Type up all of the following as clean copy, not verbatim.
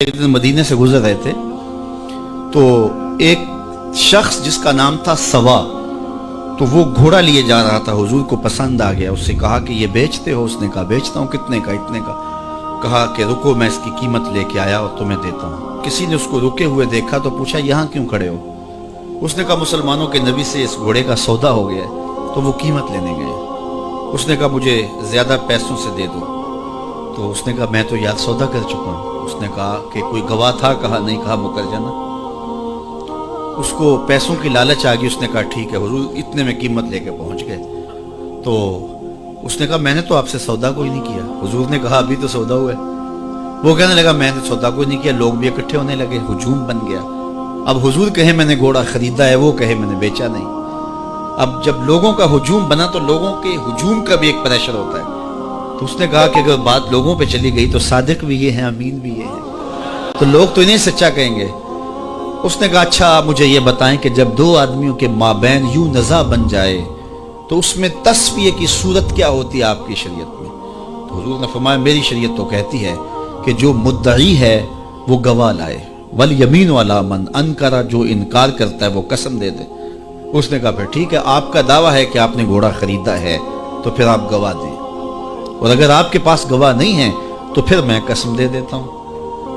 एक दिन मदीने से गुजर रहे थे तो एक शख्स जिसका नाम था सवा, तो वो घोड़ा लिए जा रहा था। हुजूर को पसंद आ गया। उससे कहा कि ये बेचते हो? उसने कहा बेचता हूँ। कितने का? इतने का। कहा कि रुको मैं इसकी कीमत लेके आया और तुम्हें देता हूँ। किसी ने उसको रुके हुए देखा तो पूछा यहाँ क्यों खड़े हो? उसने कहा मुसलमानों के नबी से इस घोड़े का सौदा हो गया है तो वो कीमत लेने गए। उसने कहा मुझे ज्यादा पैसों से दे दो। तो उसने कहा मैं तो यार सौदा कर चुका हूँ। उसने कहा कि कोई गवाह था? कहा नहीं। कहा मुकर जाना। उसको पैसों की लालच आ गई। उसने कहा ठीक है हुजूर, इतने में कीमत लेके पहुंच गए। तो उसने कहा मैंने तो आपसे सौदा कोई नहीं किया। हुजूर ने कहा अभी तो सौदा हुआ है। वो कहने लगा मैंने सौदा कोई नहीं किया। लोग भी इकट्ठे होने लगे, हुजूम बन गया। अब हुजूर कहे मैंने घोड़ा खरीदा है, वो कहे मैंने बेचा नहीं। अब जब लोगों का हुजूम बना तो लोगों के हुजूम का भी एक प्रेशर होता है। तो उसने कहा कि अगर बात लोगों पे चली गई तो सादिक भी ये हैं, अमीन भी ये हैं, तो लोग तो इन्हें सच्चा कहेंगे। उसने कहा अच्छा आप मुझे ये बताएं कि जब दो आदमियों के माबैन यूं नज़ा बन जाए तो उसमें तस्फिये की सूरत क्या होती है आपकी शरीयत में? तो हुजूर ने फरमाया मेरी शरीयत तो कहती है कि जो मुद्दई है वो गवाह लाए, वल यमीन वाला मन अनकरा, जो इनकार करता है वो कसम दे दे। उसने कहा फिर ठीक है, आपका दावा है कि आपने घोड़ा खरीदा है तो फिर आप गवाह दें, और अगर आपके पास गवाह नहीं है तो फिर मैं कसम दे देता हूँ।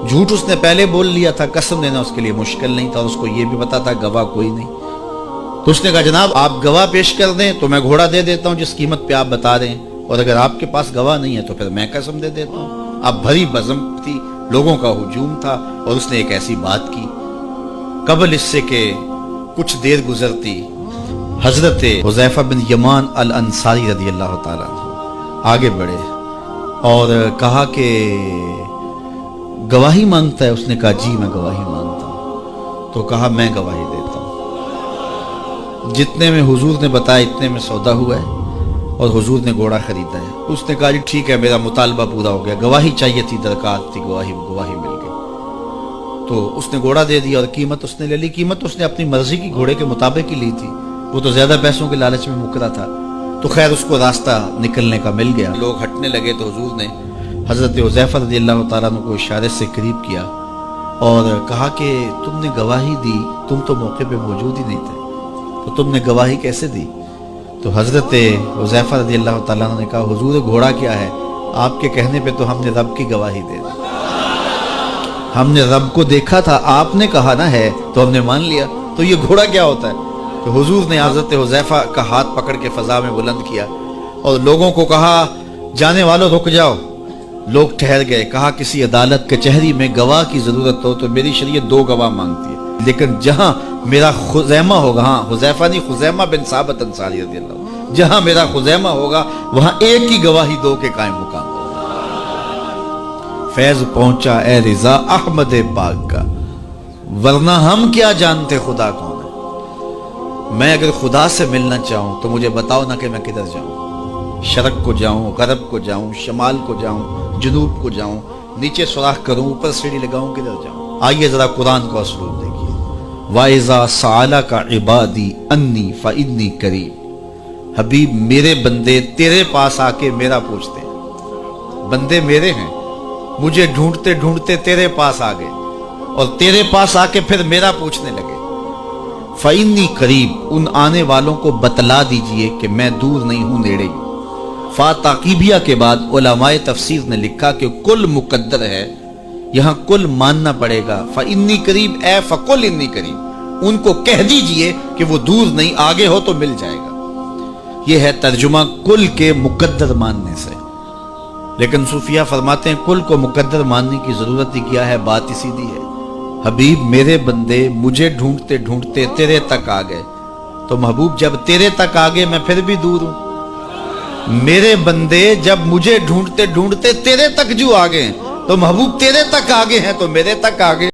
झूठ उसने पहले बोल लिया था, कसम देना उसके लिए मुश्किल नहीं था। उसको ये भी पता था गवाह कोई नहीं। तो उसने कहा जनाब आप गवाह पेश कर दें तो मैं घोड़ा दे देता हूँ जिस कीमत पे आप बता रहे हैं, और अगर आपके पास गवाह नहीं है तो फिर मैं कसम दे देता हूँ। अब भरी बज़म थी, लोगों का हुजूम था, और उसने एक ऐसी बात की। कबल इससे के कुछ देर गुजरती हजरत हुज़ैफा बिन यमान अल अंसारी रज़ी अल्लाह ताला आगे बढ़े और कहा कि गवाही मांगता है? उसने कहा जी मैं गवाही मांगता हूँ। तो कहा मैं गवाही देता हूँ। जितने में हुजूर ने बताया इतने में सौदा हुआ है और हुजूर ने घोड़ा खरीदा है। उसने कहा जी ठीक है मेरा मुतालबा पूरा हो गया, गवाही चाहिए थी, दरकार थी, गवाही मिल गई। तो उसने घोड़ा दे दिया और कीमत उसने ले ली। कीमत उसने अपनी मर्जी की घोड़े के मुताबिक ही ली थी, वो तो ज्यादा पैसों के लालच में मुकरा था। तो खैर उसको रास्ता निकलने का मिल गया। लोग हटने लगे तो हुजूर ने हजरत हुज़ैफा रज़ियल्लाहु ताला अन्हु को इशारे से करीब किया और कहा कि तुमने गवाही दी, तुम तो मौके पे मौजूद ही नहीं थे, तो तुमने गवाही कैसे दी? तो हजरत हुज़ैफा रज़ियल्लाहु ताला अन्हु ने कहा हुजूर घोड़ा क्या है, आपके कहने पे तो हमने रब की गवाही दे दी। हमने रब को देखा था, आपने कहा ना है तो हमने मान लिया, तो ये घोड़ा क्या होता है? तो हुजूर ने हजरत हुज़ैफा का हाथ पकड़ के फजा में बुलंद किया और लोगों को कहा जाने वालों रुक जाओ। लोग ठहर गए। कहा किसी अदालत कचहरी में गवाह की जरूरत हो तो मेरी शरीयत दो गवाह मांगती है, लेकिन जहां मेरा खुज़ैमा होगा, हाँ हुज़ैफा नहीं, खुज़ैमा बिन साबित अंसारी रज़ियल्लाहु, जहां मेरा खुज़ैमा होगा वहां एक ही गवाही दो के कायम मुकाम। फैज पहुंचा ए रिजा अहमद पाक का, वरना हम क्या जानते खुदा कौन है। मैं अगर खुदा से मिलना चाहूं तो मुझे बताओ ना कि मैं किधर जाऊं। शरक को जाऊं, गरब को जाऊं, शमाल को जाऊं, जनूब को जाऊं, नीचे सुराख करूं, ऊपर सीढ़ी लगाऊं, किधर जाऊं? आइए जरा कुरान का उसलूब देखिए। वाइज़ा सअला का इबादी अन्नी फ़इन्नी करीब। हबीब मेरे बंदे तेरे पास आके मेरा पूछते हैं। बंदे मेरे हैं, मुझे ढूंढते ढूंढते तेरे पास आ गए और तेरे पास आके फिर मेरा पूछने लगे। फ़इन्नी करीब, उन आने वालों को बतला दीजिए कि मैं दूर नहीं हूं, नेड़े ही। फा ताकीबिया के बाद उलमाए तफसीर ने लिखा कि कुल मुकद्दर है, यहां कुल मानना पड़ेगा। फ़इन्नी करीब ए फ़कुल इन्नी करीब, उनको कह दीजिए कि वो दूर नहीं, आगे हो तो मिल जाएगा। यह है तर्जुमा कुल के मुकद्दर मानने से। लेकिन सूफिया फरमाते हैं कुल को मुकद्दर मानने की जरूरत ही क्या है, बात ही सीधी है। हबीब मेरे बंदे मुझे ढूंढते ढूंढते तेरे तक आ गए, तो महबूब जब तेरे तक आ गए मैं फिर भी दूर हूं। मेरे बंदे जब मुझे ढूंढते ढूंढते तेरे तक जो आ गए तो महबूब तेरे तक आ गए हैं तो मेरे तक आ गए।